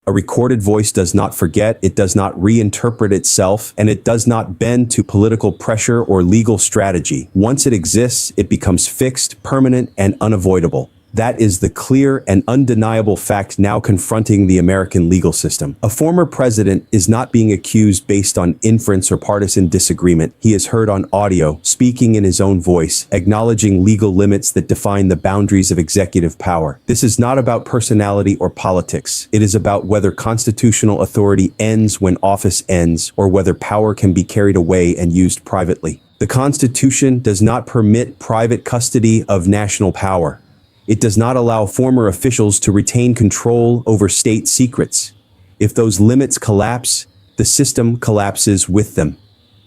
A recorded voice does not forget, it does not reinterpret itself, and it does not bend to political pressure or legal strategy. Once it exists, it becomes fixed, permanent, and unavoidable. That is the clear and undeniable fact now confronting the American legal system. A former president is not being accused based on inference or partisan disagreement. He is heard on audio, speaking in his own voice, acknowledging legal limits that define the boundaries of executive power. This is not about personality or politics. It is about whether constitutional authority ends when office ends, or whether power can be carried away and used privately. The Constitution does not permit private custody of national power. It does not allow former officials to retain control over state secrets. If those limits collapse, the system collapses with them.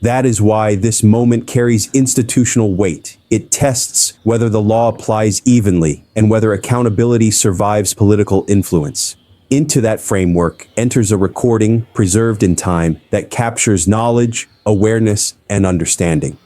That is why this moment carries institutional weight. It tests whether the law applies evenly and whether accountability survives political influence. Into that framework enters a recording preserved in time that captures knowledge, awareness, and understanding.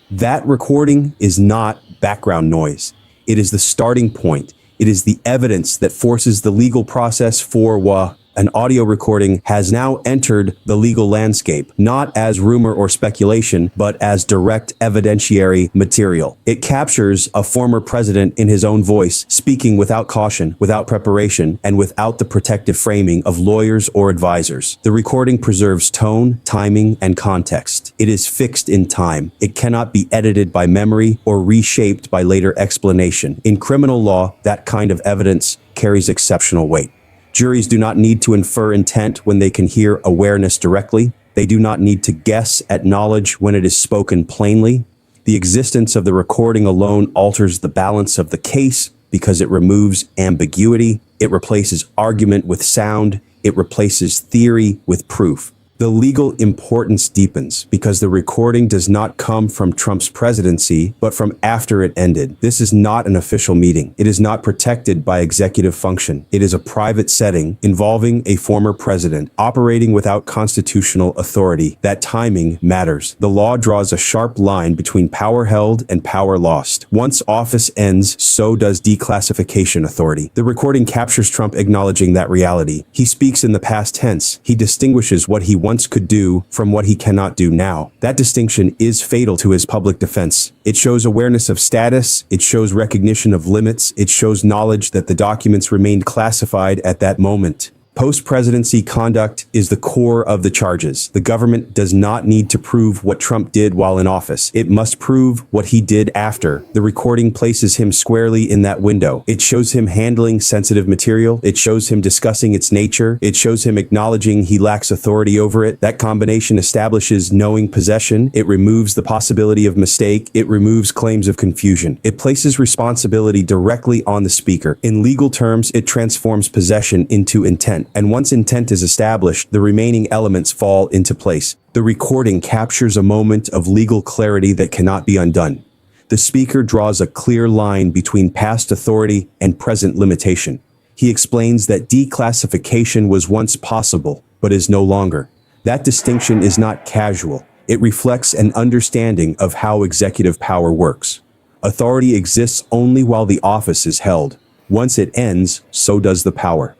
That recording is not background noise. It is the starting point. It is the evidence that forces the legal process forward. An audio recording has now entered the legal landscape, not as rumor or speculation, but as direct evidentiary material. It captures a former president in his own voice, speaking without caution, without preparation, and without the protective framing of lawyers or advisors. The recording preserves tone, timing, and context. It is fixed in time. It cannot be edited by memory or reshaped by later explanation. In criminal law, that kind of evidence carries exceptional weight. Juries do not need to infer intent when they can hear awareness directly. They do not need to guess at knowledge when it is spoken plainly. The existence of the recording alone alters the balance of the case because it removes ambiguity. It replaces argument with sound. It replaces theory with proof. The legal importance deepens because the recording does not come from Trump's presidency, but from after it ended. This is not an official meeting. It is not protected by executive function. It is a private setting involving a former president operating without constitutional authority. That timing matters. The law draws a sharp line between power held and power lost. Once office ends, so does declassification authority. The recording captures Trump acknowledging that reality. He speaks in the past tense. He distinguishes what he once could do from what he cannot do now. That distinction is fatal to his public defense. It shows awareness of status, it shows recognition of limits, it shows knowledge that the documents remained classified at that moment. Post-presidency conduct is the core of the charges. The government does not need to prove what Trump did while in office. It must prove what he did after. The recording places him squarely in that window. It shows him handling sensitive material. It shows him discussing its nature. It shows him acknowledging he lacks authority over it. That combination establishes knowing possession. It removes the possibility of mistake. It removes claims of confusion. It places responsibility directly on the speaker. In legal terms, it transforms possession into intent. And once intent is established, the remaining elements fall into place. The recording captures a moment of legal clarity that cannot be undone. The speaker draws a clear line between past authority and present limitation. He explains that declassification was once possible, but is no longer. That distinction is not casual. It reflects an understanding of how executive power works. Authority exists only while the office is held. Once it ends, so does the power.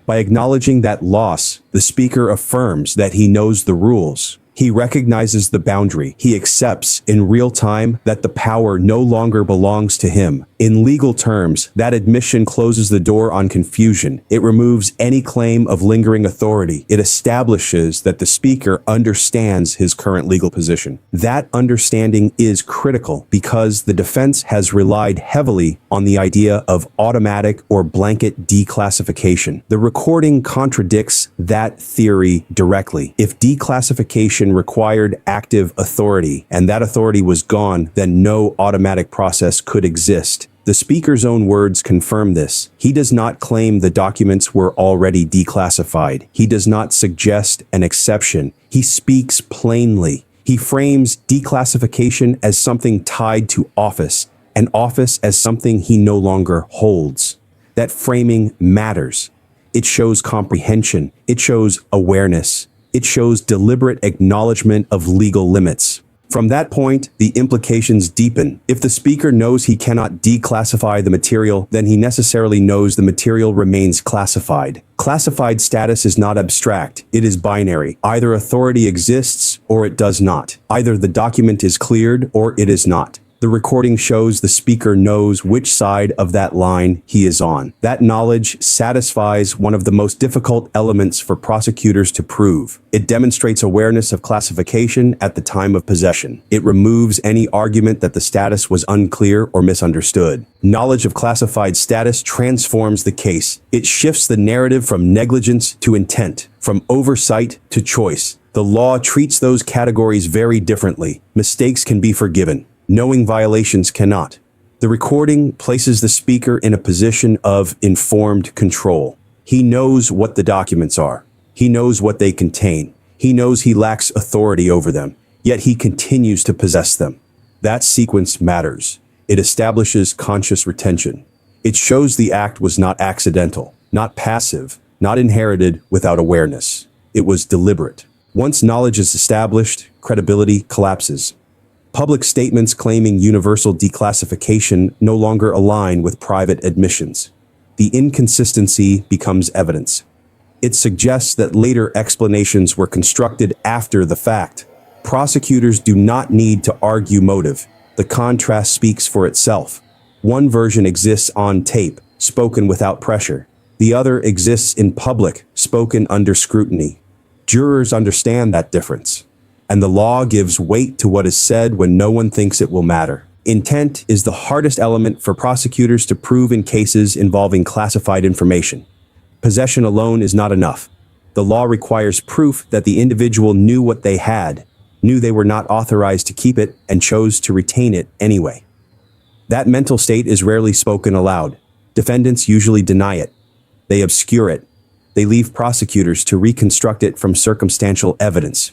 By acknowledging that loss, the speaker affirms that he knows the rules. He recognizes the boundary. He accepts in real time that the power no longer belongs to him. In legal terms, that admission closes the door on confusion. It removes any claim of lingering authority. It establishes that the speaker understands his current legal position. That understanding is critical because the defense has relied heavily on the idea of automatic or blanket declassification. The recording contradicts that theory directly. If declassification required active authority, and that authority was gone, then no automatic process could exist. The speaker's own words confirm this. He does not claim the documents were already declassified. He does not suggest an exception. He speaks plainly. He frames declassification as something tied to office, and office as something he no longer holds. That framing matters. It shows comprehension. It shows awareness. It shows deliberate acknowledgement of legal limits. From that point, the implications deepen. If the speaker knows he cannot declassify the material, then he necessarily knows the material remains classified. Classified status is not abstract, it is binary. Either authority exists or it does not. Either the document is cleared or it is not. The recording shows the speaker knows which side of that line he is on. That knowledge satisfies one of the most difficult elements for prosecutors to prove. It demonstrates awareness of classification at the time of possession. It removes any argument that the status was unclear or misunderstood. Knowledge of classified status transforms the case. It shifts the narrative from negligence to intent, from oversight to choice. The law treats those categories very differently. Mistakes can be forgiven. Knowing violations cannot. The recording places the speaker in a position of informed control. He knows what the documents are. He knows what they contain. He knows he lacks authority over them, yet he continues to possess them. That sequence matters. It establishes conscious retention. It shows the act was not accidental, not passive, not inherited without awareness. It was deliberate. Once knowledge is established, credibility collapses. Public statements claiming universal declassification no longer align with private admissions. The inconsistency becomes evidence. It suggests that later explanations were constructed after the fact. Prosecutors do not need to argue motive. The contrast speaks for itself. One version exists on tape, spoken without pressure. The other exists in public, spoken under scrutiny. Jurors understand that difference. And the law gives weight to what is said when no one thinks it will matter. Intent is the hardest element for prosecutors to prove in cases involving classified information. Possession alone is not enough. The law requires proof that the individual knew what they had, knew they were not authorized to keep it, and chose to retain it anyway. That mental state is rarely spoken aloud. Defendants usually deny it. They obscure it. They leave prosecutors to reconstruct it from circumstantial evidence.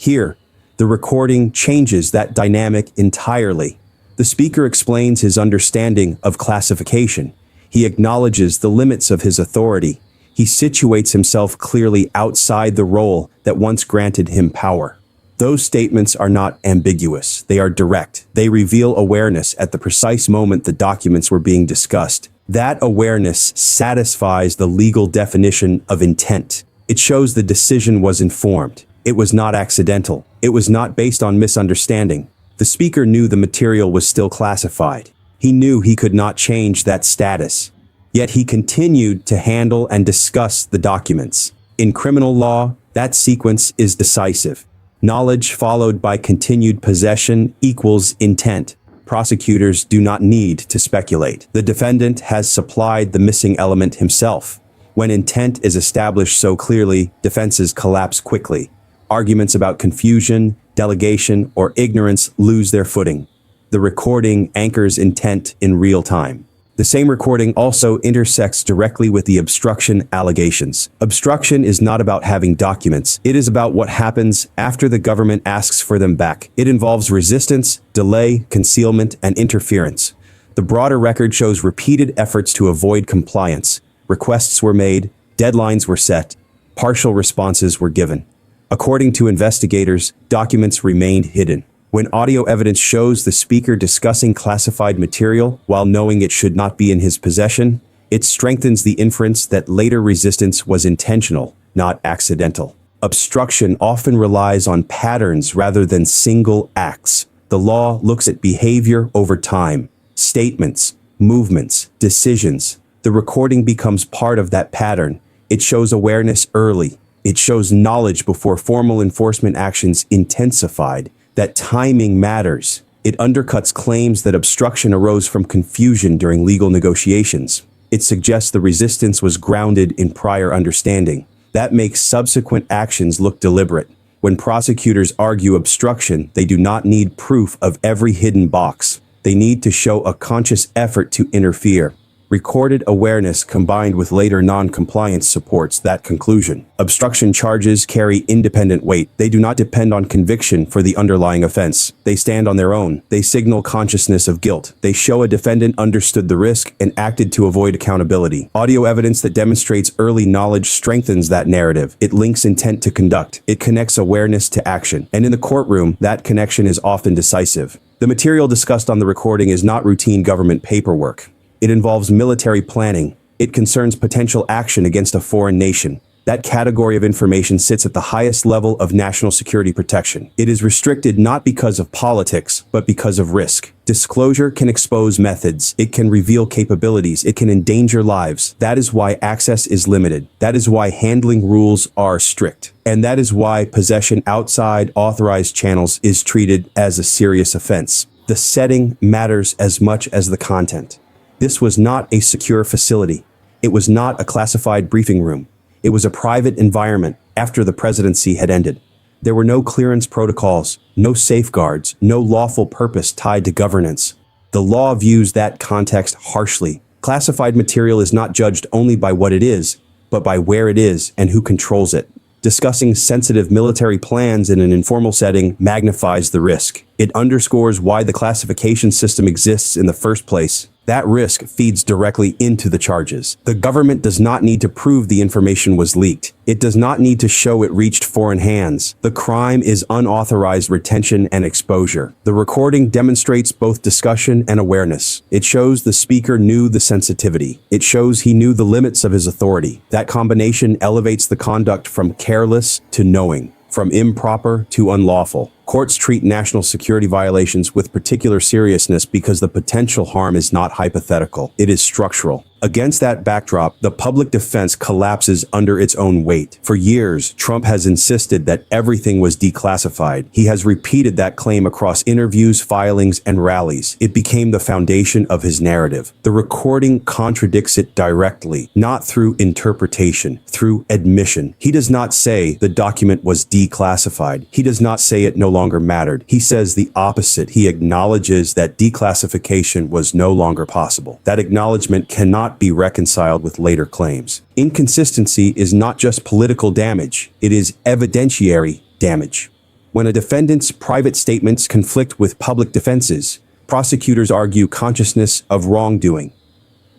Here, the recording changes that dynamic entirely. The speaker explains his understanding of classification. He acknowledges the limits of his authority. He situates himself clearly outside the role that once granted him power. Those statements are not ambiguous. They are direct. They reveal awareness at the precise moment the documents were being discussed. That awareness satisfies the legal definition of intent. It shows the decision was informed. It was not accidental. It was not based on misunderstanding. The speaker knew the material was still classified. He knew he could not change that status. Yet he continued to handle and discuss the documents. In criminal law, that sequence is decisive. Knowledge followed by continued possession equals intent. Prosecutors do not need to speculate. The defendant has supplied the missing element himself. When intent is established so clearly, defenses collapse quickly. Arguments about confusion, delegation, or ignorance lose their footing. The recording anchors intent in real time. The same recording also intersects directly with the obstruction allegations. Obstruction is not about having documents. It is about what happens after the government asks for them back. It involves resistance, delay, concealment, and interference. The broader record shows repeated efforts to avoid compliance. Requests were made, deadlines were set, partial responses were given. According to investigators, documents remained hidden. When audio evidence shows the speaker discussing classified material while knowing it should not be in his possession, it strengthens the inference that later resistance was intentional, not accidental. Obstruction often relies on patterns rather than single acts. The law looks at behavior over time, statements, movements, decisions. The recording becomes part of that pattern. It shows awareness early. It shows knowledge before formal enforcement actions intensified. That timing matters. It undercuts claims that obstruction arose from confusion during legal negotiations. It suggests the resistance was grounded in prior understanding. That makes subsequent actions look deliberate. When prosecutors argue obstruction, they do not need proof of every hidden box. They need to show a conscious effort to interfere. Recorded awareness combined with later non-compliance supports that conclusion. Obstruction charges carry independent weight. They do not depend on conviction for the underlying offense. They stand on their own. They signal consciousness of guilt. They show a defendant understood the risk and acted to avoid accountability. Audio evidence that demonstrates early knowledge strengthens that narrative. It links intent to conduct. It connects awareness to action. And in the courtroom, that connection is often decisive. The material discussed on the recording is not routine government paperwork. It involves military planning. It concerns potential action against a foreign nation. That category of information sits at the highest level of national security protection. It is restricted not because of politics, but because of risk. Disclosure can expose methods. It can reveal capabilities. It can endanger lives. That is why access is limited. That is why handling rules are strict. And that is why possession outside authorized channels is treated as a serious offense. The setting matters as much as the content. This was not a secure facility. It was not a classified briefing room. It was a private environment after the presidency had ended. There were no clearance protocols, no safeguards, no lawful purpose tied to governance. The law views that context harshly. Classified material is not judged only by what it is, but by where it is and who controls it. Discussing sensitive military plans in an informal setting magnifies the risk. It underscores why the classification system exists in the first place. That risk feeds directly into the charges. The government does not need to prove the information was leaked. It does not need to show it reached foreign hands. The crime is unauthorized retention and exposure. The recording demonstrates both discussion and awareness. It shows the speaker knew the sensitivity. It shows he knew the limits of his authority. That combination elevates the conduct from careless to knowing, from improper to unlawful. Courts treat national security violations with particular seriousness because the potential harm is not hypothetical. It is structural. Against that backdrop, the public defense collapses under its own weight. For years, Trump has insisted that everything was declassified. He has repeated that claim across interviews, filings, and rallies. It became the foundation of his narrative. The recording contradicts it directly, not through interpretation, through admission. He does not say the document was declassified. He does not say it no longer mattered. He says the opposite. He acknowledges that declassification was no longer possible. That acknowledgement cannot be reconciled with later claims. Inconsistency is not just political damage, it is evidentiary damage. When a defendant's private statements conflict with public defenses, prosecutors argue consciousness of wrongdoing.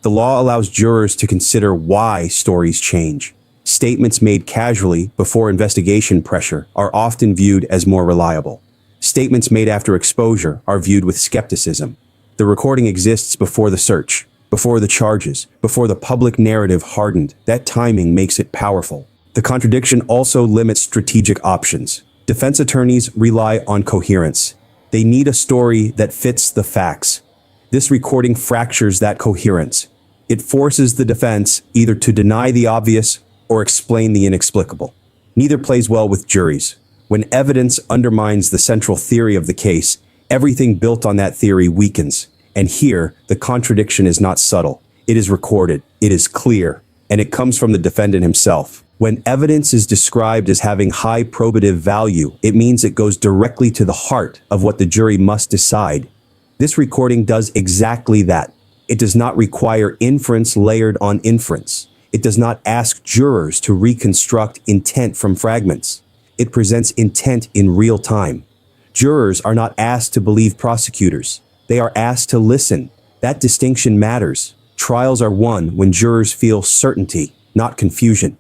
The law allows jurors to consider why stories change. Statements made casually before investigation pressure are often viewed as more reliable. Statements made after exposure are viewed with skepticism. The recording exists before the search, before the charges, before the public narrative hardened. That timing makes it powerful. The contradiction also limits strategic options. Defense attorneys rely on coherence. They need a story that fits the facts. This recording fractures that coherence. It forces the defense either to deny the obvious or explain the inexplicable. Neither plays well with juries. When evidence undermines the central theory of the case, everything built on that theory weakens. And here, the contradiction is not subtle. It is recorded, it is clear, and it comes from the defendant himself. When evidence is described as having high probative value, it means it goes directly to the heart of what the jury must decide. This recording does exactly that. It does not require inference layered on inference. It does not ask jurors to reconstruct intent from fragments. It presents intent in real time. Jurors are not asked to believe prosecutors. They are asked to listen. That distinction matters. Trials are won when jurors feel certainty, not confusion.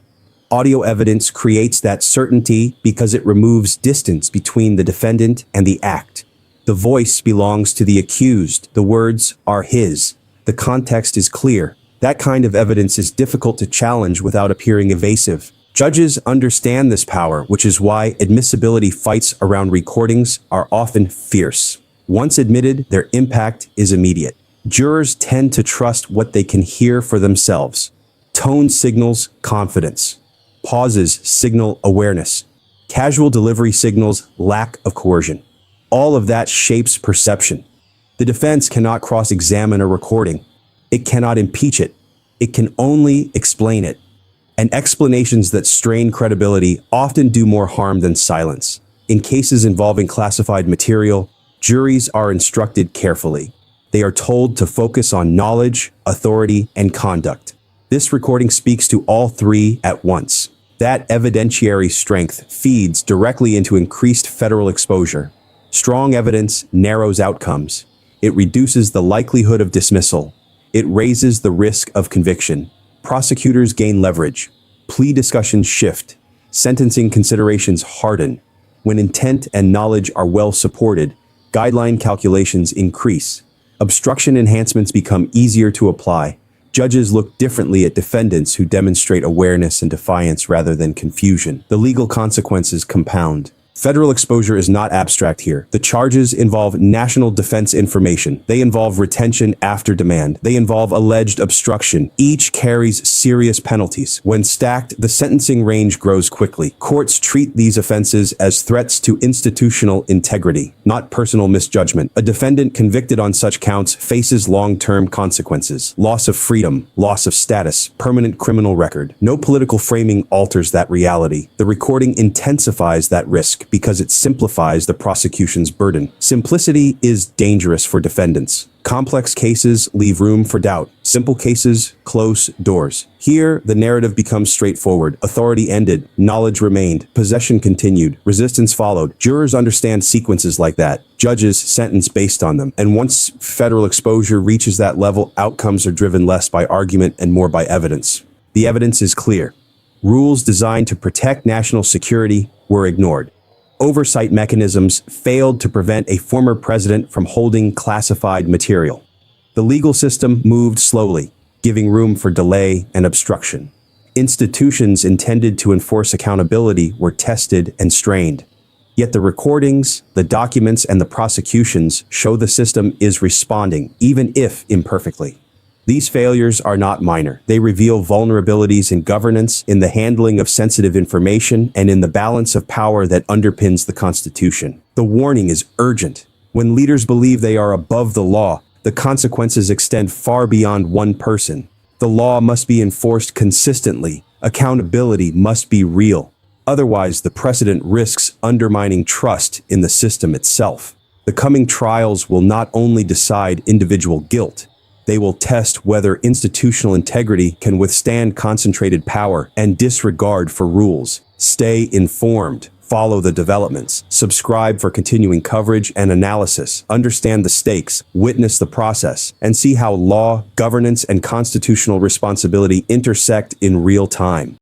Audio evidence creates that certainty because it removes distance between the defendant and the act. The voice belongs to the accused. The words are his. The context is clear. That kind of evidence is difficult to challenge without appearing evasive. Judges understand this power, which is why admissibility fights around recordings are often fierce. Once admitted, their impact is immediate. Jurors tend to trust what they can hear for themselves. Tone signals confidence. Pauses signal awareness. Casual delivery signals lack of coercion. All of that shapes perception. The defense cannot cross-examine a recording. It cannot impeach it. It can only explain it. And explanations that strain credibility often do more harm than silence. In cases involving classified material, juries are instructed carefully. They are told to focus on knowledge, authority, and conduct. This recording speaks to all three at once. That evidentiary strength feeds directly into increased federal exposure. Strong evidence narrows outcomes. It reduces the likelihood of dismissal. It raises the risk of conviction. Prosecutors gain leverage. Plea discussions shift. Sentencing considerations harden. When intent and knowledge are well supported, guideline calculations increase. Obstruction enhancements become easier to apply. Judges look differently at defendants who demonstrate awareness and defiance rather than confusion. The legal consequences compound. Federal exposure is not abstract here. The charges involve national defense information. They involve retention after demand. They involve alleged obstruction. Each carries serious penalties. When stacked, the sentencing range grows quickly. Courts treat these offenses as threats to institutional integrity, not personal misjudgment. A defendant convicted on such counts faces long-term consequences. Loss of freedom, loss of status, permanent criminal record. No political framing alters that reality. The recording intensifies that risk because it simplifies the prosecution's burden. Simplicity is dangerous for defendants. Complex cases leave room for doubt. Simple cases close doors. Here, the narrative becomes straightforward. Authority ended, knowledge remained, possession continued, resistance followed. Jurors understand sequences like that. Judges sentence based on them. And once federal exposure reaches that level, outcomes are driven less by argument and more by evidence. The evidence is clear. Rules designed to protect national security were ignored. Oversight mechanisms failed to prevent a former president from holding classified material. The legal system moved slowly, giving room for delay and obstruction. Institutions intended to enforce accountability were tested and strained. Yet the recordings, the documents, and the prosecutions show the system is responding, even if imperfectly. These failures are not minor. They reveal vulnerabilities in governance, in the handling of sensitive information, and in the balance of power that underpins the Constitution. The warning is urgent. When leaders believe they are above the law, the consequences extend far beyond one person. The law must be enforced consistently. Accountability must be real. Otherwise, the precedent risks undermining trust in the system itself. The coming trials will not only decide individual guilt, they will test whether institutional integrity can withstand concentrated power and disregard for rules. Stay informed. Follow the developments. Subscribe for continuing coverage and analysis. Understand the stakes, witness the process, and see how law, governance, and constitutional responsibility intersect in real time.